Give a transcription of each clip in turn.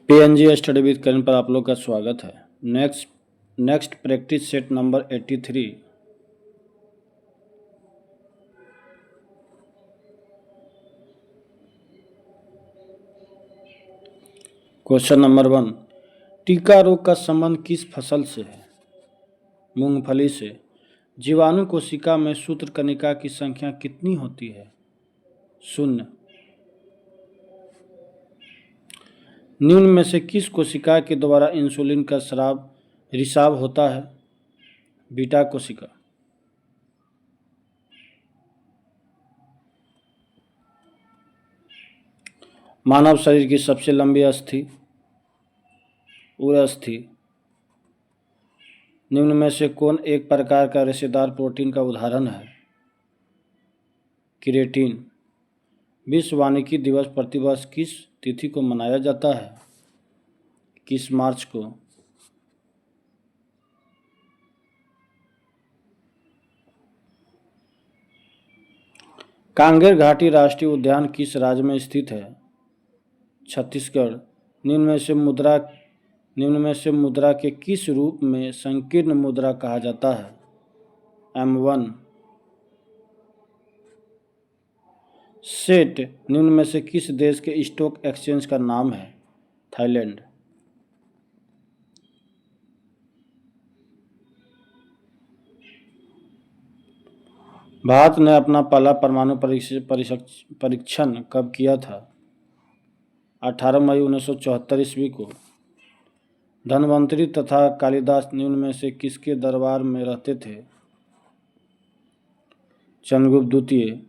PNG study with करण पर आप लोग का स्वागत है। Next practice set number 83। Question number 1, टीका रोग का संबंध किस फसल से है? मूंगफली से। जीवाणु कोशिका में सूत्रकणिका की संख्या कितनी होती है? 0। निम्न में से किस कोशिका के द्वारा इंसुलिन का रिसाव होता है? बीटा कोशिका। मानव शरीर की सबसे लंबी अस्थि उरस्थि। निम्न में से कौन एक प्रकार का रेशेदार प्रोटीन का उदाहरण है? केराटिन। विश्व वानिकी दिवस प्रतिवर्ष किस तिथि को मनाया जाता है? 21 मार्च को। कांगेर घाटी राष्ट्रीय उद्यान किस राज्य में स्थित है? छत्तीसगढ़। निम्न में से मुद्रा के किस रूप में संकीर्ण मुद्रा कहा जाता है? M1। सेट निम्न में से किस देश के स्टॉक एक्सचेंज का नाम है? थाईलैंड। भारत ने अपना पहला परमाणु परीक्षण कब किया था? 18 मई 1974 ईस्वी को। धन्वंतरी तथा कालिदास निम्न में से किसके दरबार में रहते थे? चंद्रगुप्त द्वितीय।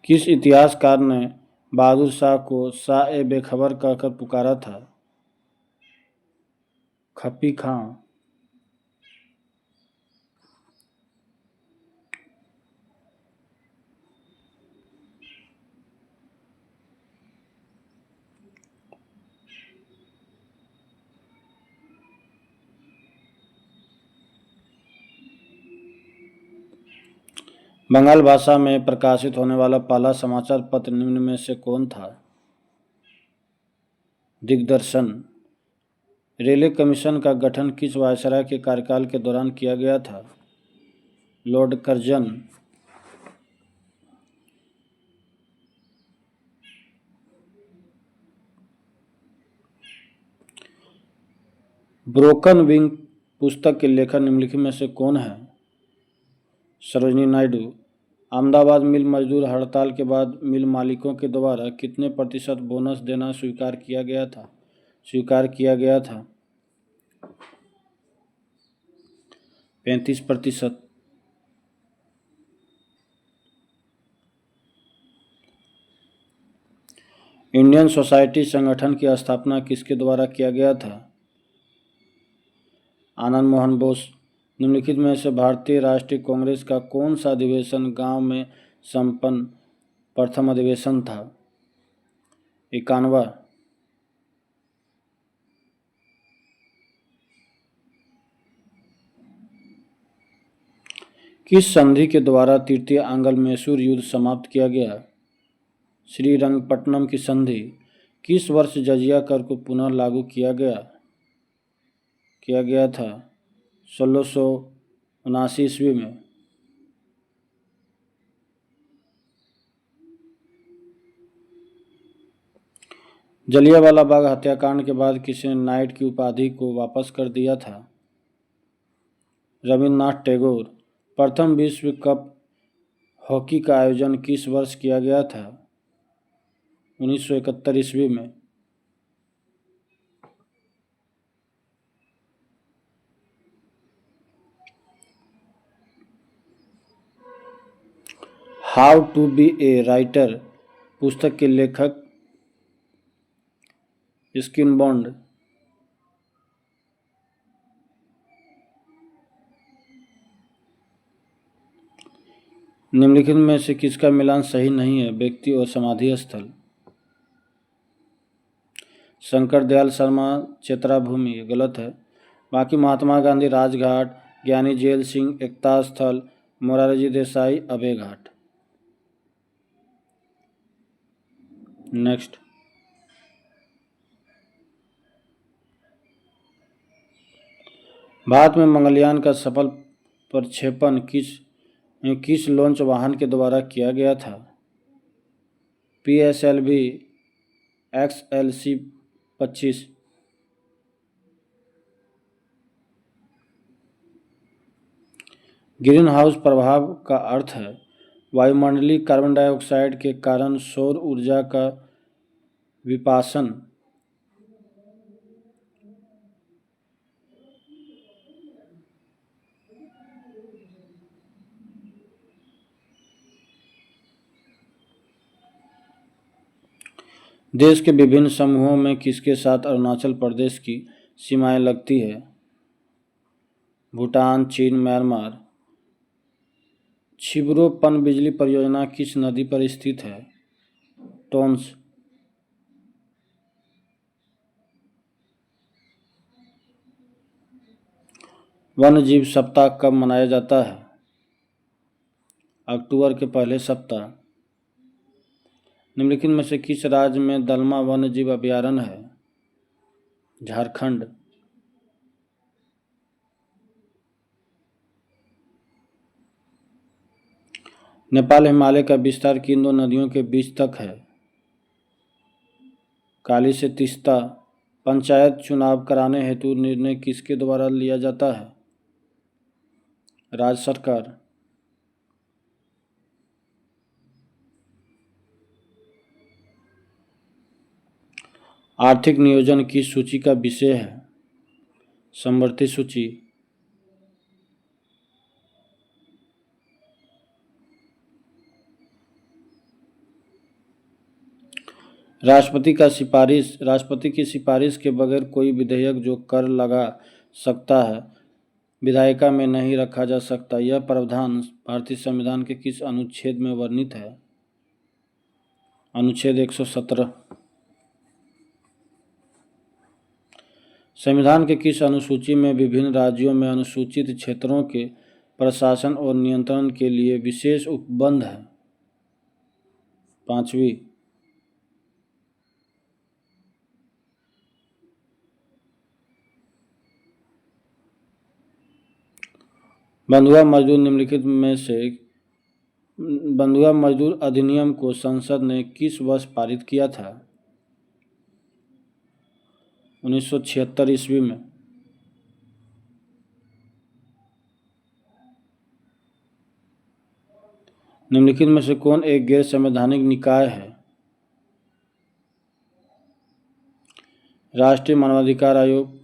किस इतिहासकार ने बहादुर शाह को शाह-ए-बेखबर कहकर पुकारा था? खप्पी खां। बंगाल भाषा में प्रकाशित होने वाला पहला समाचार पत्र निम्न में से कौन था? दिग्दर्शन। रेलवे कमीशन का गठन किस वायसराय के कार्यकाल के दौरान किया गया था? Lord Curzon. ब्रोकन विंग पुस्तक के लेखक निम्नलिखित में से कौन है? सरोजिनी नायडू। अहमदाबाद मिल मजदूर हड़ताल के बाद मिल मालिकों के द्वारा कितने प्रतिशत बोनस देना स्वीकार किया गया था? 35%। इंडियन सोसाइटी संगठन की स्थापना किसके द्वारा किया गया था? आनंद मोहन बोस। निम्नलिखित में से भारतीय राष्ट्रीय कांग्रेस का कौन सा अधिवेशन गांव में संपन्न प्रथम अधिवेशन था? 91वां। किस संधि के द्वारा तृतीय आंग्ल मैसूर युद्ध समाप्त किया गया? श्रीरंगपट्टनम की संधि। किस वर्ष जजिया कर को पुनः लागू किया गया था? 1679 ईस्वी में। जलियांवाला बाग हत्याकांड के बाद किसने नाइट की उपाधि को वापस कर दिया था? रविन्द्रनाथ टैगोर। प्रथम विश्व कप हॉकी का आयोजन किस वर्ष किया गया था? 1971 ईस्वी में। How to be a writer पुस्तक के लेखक स्किनबॉन्ड। निम्नलिखित में से किसका मिलान सही नहीं है? व्यक्ति और समाधि स्थल। शंकर दयाल शर्मा चेतरा भूमि, गलत है। बाकी महात्मा गांधी राजघाट, ज्ञानी जेल सिंह एकता स्थल, मोरारजी देसाई अभय घाट। नेक्स्ट। भारत में मंगलयान का सफल प्रक्षेपण किस लॉन्च वाहन के द्वारा किया गया था? PSLV XLC-25। ग्रीन हाउस प्रभाव का अर्थ है वायुमंडलीय कार्बन डाइऑक्साइड के कारण सौर ऊर्जा का विपासन। देश के विभिन्न समूहों में किसके साथ अरुणाचल प्रदेश की सीमाएं लगती है? भूटान, चीन, म्यांमार। छिबरो पनबिजली परियोजना किस नदी पर स्थित है? टोन्स। वन्य जीव सप्ताह कब मनाया जाता है? अक्टूबर के पहले सप्ताह। निम्नलिखित में से किस राज्य में दलमा वन्य जीव अभयारण्य है? झारखंड। नेपाल हिमालय का विस्तार किन दो नदियों के बीच तक है? काली से तीस्ता। पंचायत चुनाव कराने हेतु निर्णय किसके द्वारा लिया जाता है? राज्य सरकार। आर्थिक नियोजन किस सूची का विषय है? समवर्ती सूची। राष्ट्रपति की सिफारिश के बगैर कोई विधेयक जो कर लगा सकता है विधायिका में नहीं रखा जा सकता। यह प्रावधान भारतीय संविधान के किस अनुच्छेद में वर्णित है? अनुच्छेद 117। संविधान के किस अनुसूची में विभिन्न राज्यों में अनुसूचित क्षेत्रों के प्रशासन और नियंत्रण के लिए विशेष उपबंध है? 5वीं। बंधुआ मजदूर निम्नलिखित में से बंधुआ मजदूर अधिनियम को संसद ने किस वर्ष पारित किया था? 1976 ईस्वी में। निम्नलिखित में से कौन एक गैर संवैधानिक निकाय है? राष्ट्रीय मानवाधिकार आयोग।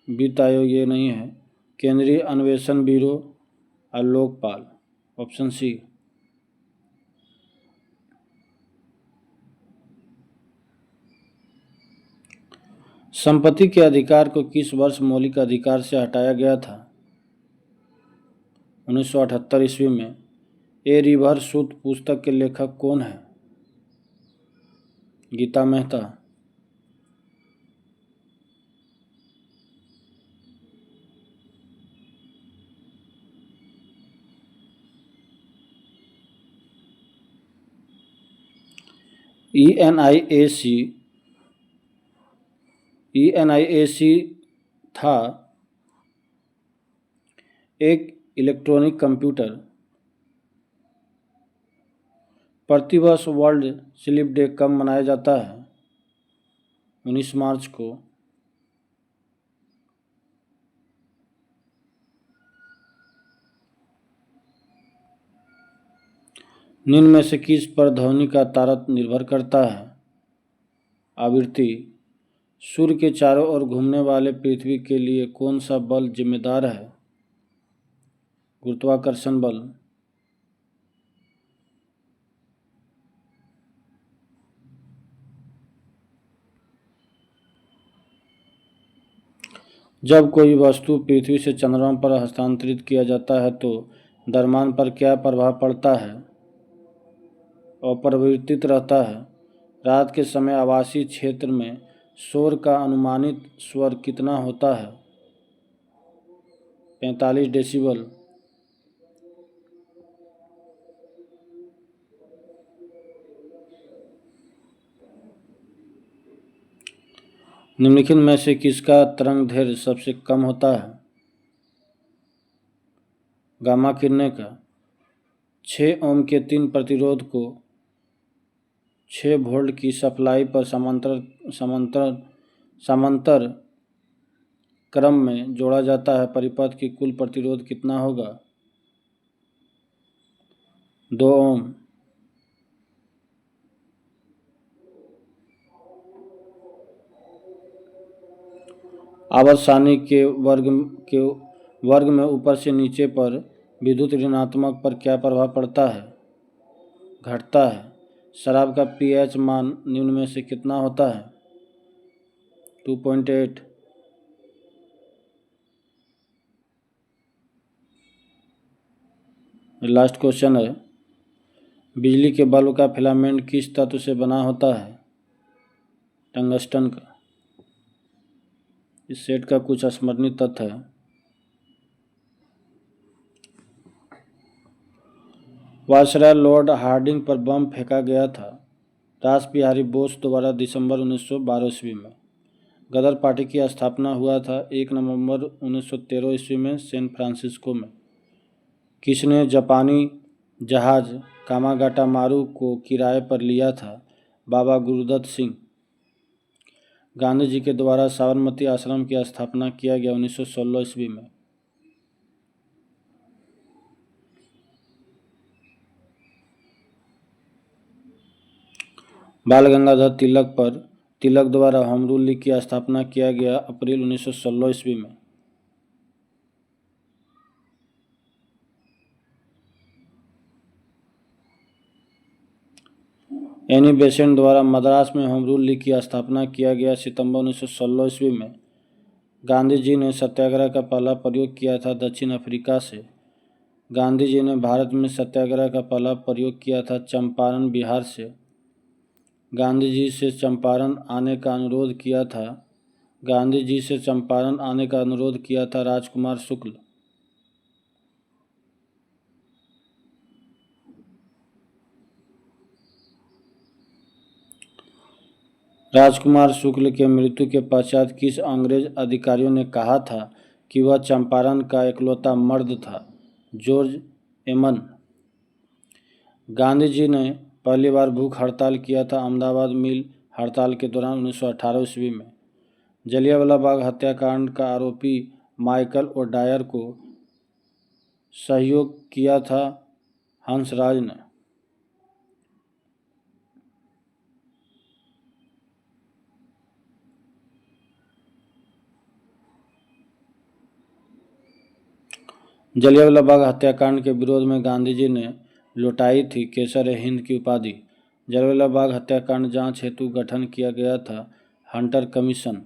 वित्त आयोग ये नहीं है। केंद्रीय अन्वेषण ब्यूरो और लोकपाल। Option C. संपत्ति के अधिकार को किस वर्ष मौलिक अधिकार से हटाया गया था? 1978 ईस्वी में। ए रिवर सूत पुस्तक के लेखक कौन है? गीता मेहता। ENIAC था एक इलेक्ट्रॉनिक कंप्यूटर। प्रतिवर्ष वर्ल्ड स्लीप डे कब मनाया जाता है? 19 मार्च को। निम्न में से किस पर ध्वनि का तारक निर्भर करता है? आवृत्ति। सूर्य के चारों ओर घूमने वाले पृथ्वी के लिए कौन सा बल जिम्मेदार है? गुरुत्वाकर्षण बल। जब कोई वस्तु पृथ्वी से चंद्रमा पर हस्तांतरित किया जाता है तो द्रव्यमान पर क्या प्रभाव पड़ता है? अपरिवर्तित रहता है। रात के समय आवासीय क्षेत्र में शोर का अनुमानित स्वर कितना होता है? 45 डेसिबल। निम्नलिखित में से किसका तरंग दैर्घ्य सबसे कम होता है? गामा किरणें का। 6 ओम के 3 प्रतिरोध को 6 वोल्ट की सप्लाई पर समांतर क्रम में जोड़ा जाता है, परिपथ की कुल प्रतिरोध कितना होगा? 2 ओम। आवर्त सारणी के वर्ग में ऊपर से नीचे पर विद्युत ऋणात्मक पर क्या प्रभाव पड़ता है? घटता है। शराब का pH मान निम्न में से कितना होता है? 2.8। लास्ट क्वेश्चन है, बिजली के बल्ब का फिलामेंट किस तत्व से बना होता है? टंगस्टन का। इस सेट का कुछ स्मरणीय तथ्य है। वायसराय लॉर्ड हार्डिंग पर बम फेंका गया था। रास बिहारी बोस द्वारा दिसंबर 1912 ईस्वी में। गदर पार्टी की स्थापना हुआ था 1 नवंबर 1913 ईस्वी में सैन फ्रांसिस्को में। किसने जापानी जहाज कामागाटा मारू को किराए पर लिया था? बाबा गुरुदत्त सिंह। गांधी जी के द्वारा साबरमती आश्रम की स्थापना किया गया 1916 ईस्वी में। बाल गंगाधर तिलक द्वारा होम रूल लीग की स्थापना किया गया अप्रैल 1916 ईस्वी में। एनी बेसेंट द्वारा मद्रास में होम रूल लीग की स्थापना किया गया सितंबर 1916 ईस्वी में। गांधी जी ने सत्याग्रह का पहला प्रयोग किया था दक्षिण अफ्रीका से। गांधी जी ने भारत में सत्याग्रह का पहला प्रयोग किया था चंपारण बिहार से। गांधी जी से चंपारण आने का अनुरोध किया था। गांधी जी से चंपारण आने का अनुरोध किया था राजकुमार शुक्ल। राजकुमार शुक्ल के मृत्यु के पश्चात किस अंग्रेज अधिकारियों ने कहा था कि वह चंपारण का इकलौता मर्द था? जॉर्ज एमन। गांधी जी ने पहली बार भूख हड़ताल किया था अहमदाबाद मिल हड़ताल के दौरान 1918 ईस्वी में। जलियांवाला बाग हत्याकांड का आरोपी माइकल ओडायर को सहयोग किया था हंसराज ने। जलियांवाला बाग हत्याकांड के विरोध में गांधी जी ने लौटाई थी केसर हिंद की उपाधि। जलियांवाला बाग हत्याकांड जांच हेतु गठन किया गया था हंटर कमीशन।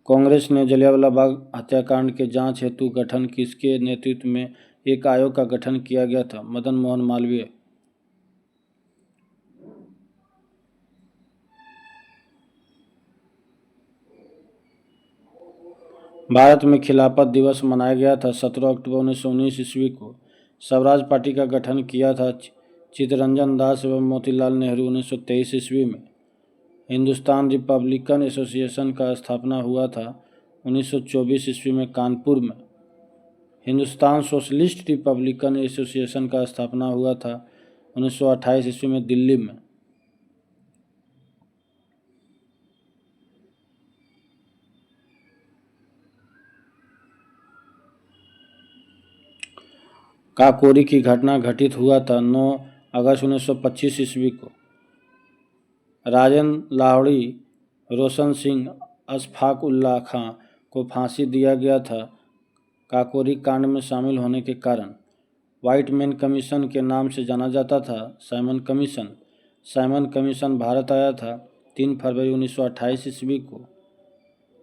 कांग्रेस ने जलियांवाला बाग हत्याकांड के जांच हेतु गठन किसके नेतृत्व में एक आयोग का गठन किया गया था? मदन मोहन मालवीय। भारत में खिलाफत दिवस मनाया गया था 17 अक्टूबर 1919 ईस्वी को। स्वराज पार्टी का गठन किया था चित्तरंजन दास एवं मोतीलाल नेहरू 1923 ईस्वी में। हिंदुस्तान रिपब्लिकन एसोसिएशन का स्थापना हुआ था 1924 ईस्वी में कानपुर में। हिंदुस्तान सोशलिस्ट रिपब्लिकन एसोसिएशन का स्थापना हुआ था 1928 ईस्वी में दिल्ली में। काकोरी की घटना घटित हुआ था 9 अगस्त 1925 ईस्वी को। राजेंद्र लाहौरी, रोशन सिंह, अशफाक उल्लाह खां को फांसी दिया गया था काकोरी कांड में शामिल होने के कारण। व्हाइट मैन कमीशन के नाम से जाना जाता था Simon commission. Simon commission Bharat आया था 3 फरवरी 1928 ईस्वी को।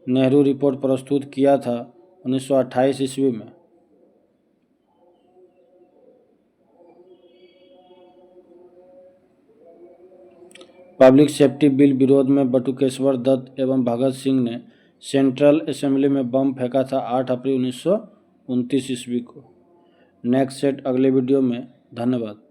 नेहरू रिपोर्ट प्रस्तुत किया था 1928 ईस्वी में। पब्लिक सेफ्टी बिल विरोध में बटुकेश्वर दत्त एवं भगत सिंह ने सेंट्रल असेंबली में बम फेंका था 8 अप्रैल 1929 ईस्वी को। नेक्स्ट सेट अगले वीडियो में। धन्यवाद।